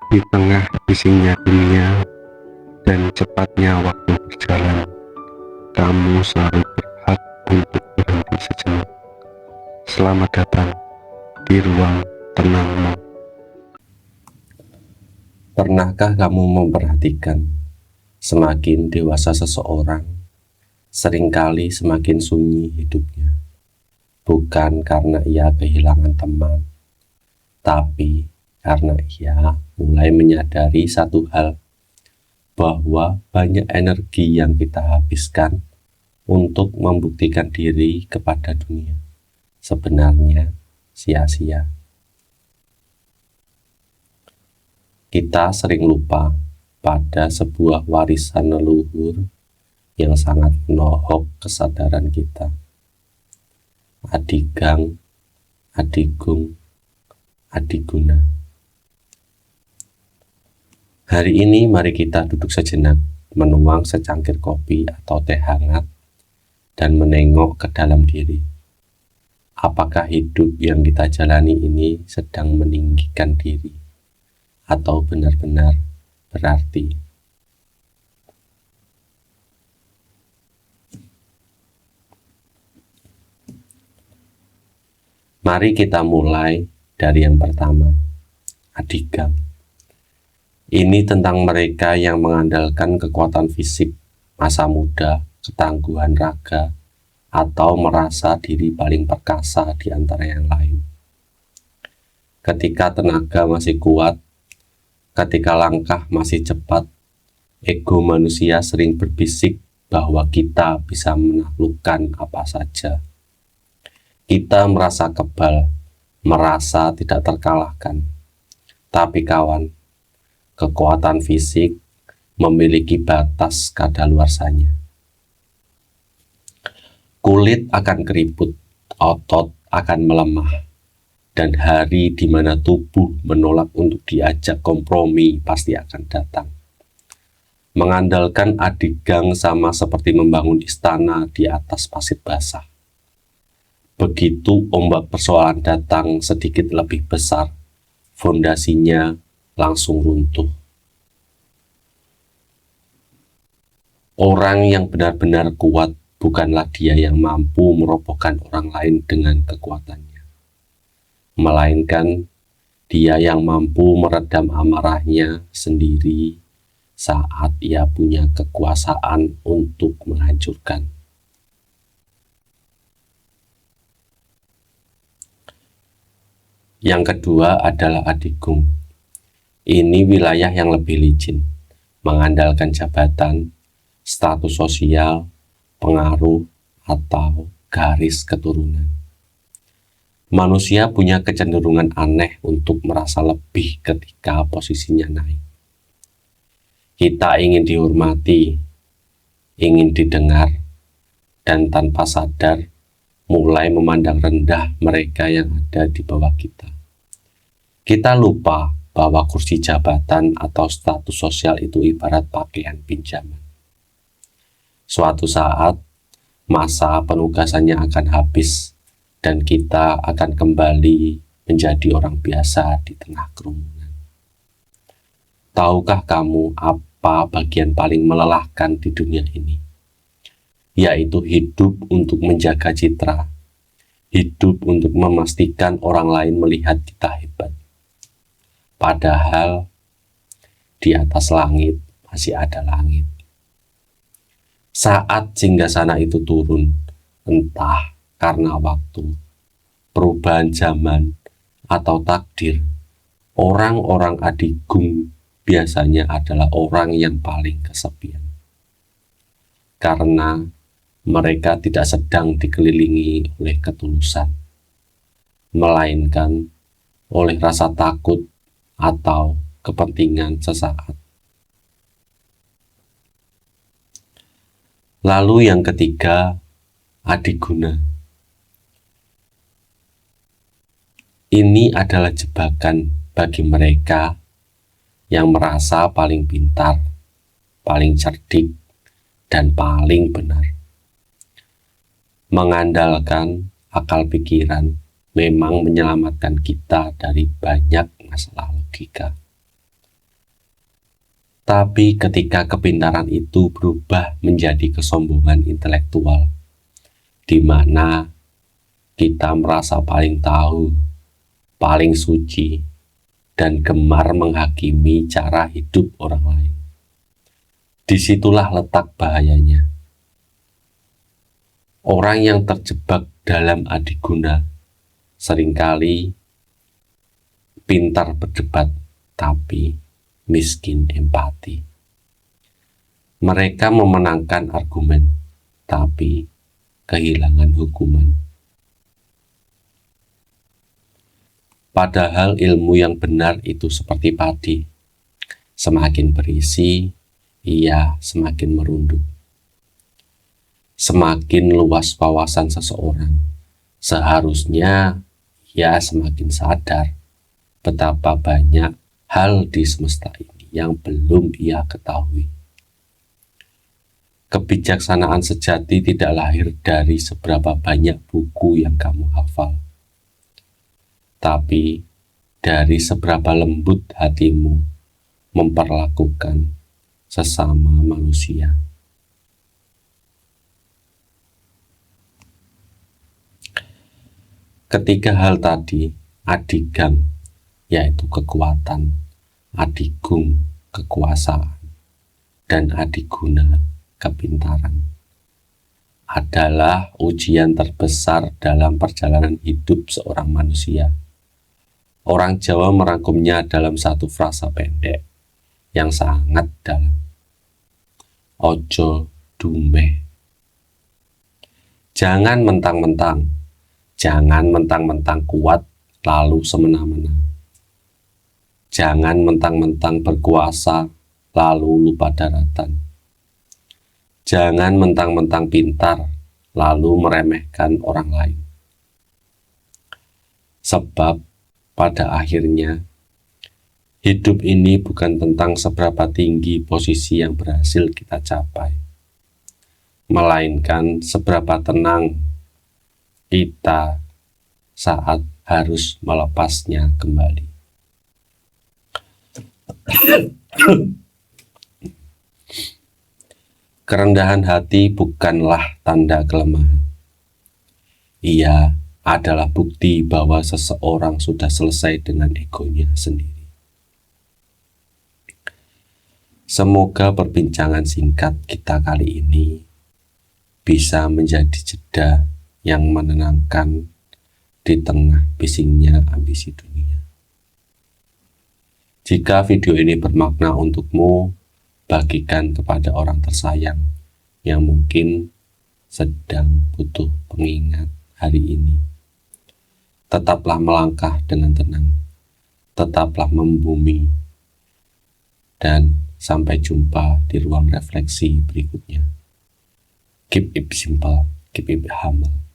Di tengah bisingnya dunia dan cepatnya waktu berjalan, kamu selalu berhak untuk berhenti sejenak. Selamat datang di ruang tenangmu. Pernahkah kamu memperhatikan semakin dewasa seseorang, seringkali semakin sunyi hidupnya? Bukan karena ia kehilangan teman, tapi karena ia mulai menyadari satu hal, bahwa banyak energi yang kita habiskan untuk membuktikan diri kepada dunia sebenarnya sia-sia. Kita sering lupa pada sebuah warisan leluhur yang sangat menohok kesadaran kita. Adigang, adigung, adiguna. Hari ini mari kita duduk sejenak, menuang secangkir kopi atau teh hangat, dan menengok ke dalam diri. Apakah hidup yang kita jalani ini sedang meninggikan diri, atau benar-benar berarti? Mari kita mulai dari yang pertama, adigang. Ini tentang mereka yang mengandalkan kekuatan fisik, masa muda, ketangguhan raga, atau merasa diri paling perkasa di antara yang lain. Ketika tenaga masih kuat, ketika langkah masih cepat, ego manusia sering berbisik bahwa kita bisa menaklukkan apa saja. Kita merasa kebal, merasa tidak terkalahkan. Tapi kawan, kekuatan fisik memiliki batas kadaluarsanya. Kulit akan keriput, otot akan melemah, dan hari di mana tubuh menolak untuk diajak kompromi pasti akan datang. Mengandalkan adigang sama seperti membangun istana di atas pasir basah. Begitu ombak persoalan datang sedikit lebih besar, fondasinya langsung runtuh. Orang yang benar-benar kuat bukanlah dia yang mampu merobohkan orang lain dengan kekuatannya, melainkan dia yang mampu meredam amarahnya sendiri saat ia punya kekuasaan untuk menghancurkan. Yang kedua adalah adigung. Ini wilayah yang lebih licin, mengandalkan jabatan, status sosial, pengaruh, atau garis keturunan. Manusia punya kecenderungan aneh untuk merasa lebih ketika posisinya naik. Kita ingin dihormati, ingin didengar, dan tanpa sadar mulai memandang rendah mereka yang ada di bawah kita. Kita lupa bahwa kursi jabatan atau status sosial itu ibarat pakaian pinjaman. Suatu saat, masa penugasannya akan habis dan kita akan kembali menjadi orang biasa di tengah kerumunan. Tahukah kamu apa bagian paling melelahkan di dunia ini? Yaitu hidup untuk menjaga citra, hidup untuk memastikan orang lain melihat kita hebat. Padahal di atas langit masih ada langit. Saat singgasana itu turun, entah karena waktu, perubahan zaman, atau takdir, orang-orang adigung biasanya adalah orang yang paling kesepian. Karena mereka tidak sedang dikelilingi oleh ketulusan, melainkan oleh rasa takut atau kepentingan sesaat. Lalu yang ketiga, adiguna. Ini adalah jebakan bagi mereka yang merasa paling pintar, paling cerdik, dan paling benar. Mengandalkan akal pikiran memang menyelamatkan kita dari banyak masalah logika. Tapi ketika kepintaran itu berubah menjadi kesombongan intelektual, di mana kita merasa paling tahu, paling suci, dan gemar menghakimi cara hidup orang lain, disitulah letak bahayanya. Orang yang terjebak dalam adiguna seringkali pintar berdebat, tapi miskin empati. Mereka memenangkan argumen, tapi kehilangan hukuman. Padahal ilmu yang benar itu seperti padi. Semakin berisi, ia semakin merunduk. Semakin luas wawasan seseorang, seharusnya ia semakin sadar betapa banyak hal di semesta ini yang belum ia ketahui. Kebijaksanaan sejati tidak lahir dari seberapa banyak buku yang kamu hafal, tapi dari seberapa lembut hatimu memperlakukan sesama manusia. Ketiga hal tadi, adigang, yaitu kekuatan, adigung, kekuasaan, dan adiguna, kepintaran, adalah ujian terbesar dalam perjalanan hidup seorang manusia. Orang Jawa merangkumnya dalam satu frasa pendek yang sangat dalam. Ojo dumeh. Jangan mentang-mentang kuat lalu semena-mena. Jangan mentang-mentang berkuasa lalu lupa daratan. Jangan mentang-mentang pintar lalu meremehkan orang lain. Sebab pada akhirnya hidup ini bukan tentang seberapa tinggi posisi yang berhasil kita capai, melainkan seberapa tenang kita saat harus melepasnya kembali. Kerendahan hati bukanlah tanda kelemahan. Ia adalah bukti bahwa seseorang sudah selesai dengan egonya sendiri. Semoga perbincangan singkat kita kali ini bisa menjadi jeda yang menenangkan di tengah bisingnya ambisi dunia. Jika video ini bermakna untukmu, bagikan kepada orang tersayang yang mungkin sedang butuh pengingat hari ini. Tetaplah melangkah dengan tenang, tetaplah membumi, dan sampai jumpa di ruang refleksi berikutnya. Keep it simple, keep it humble.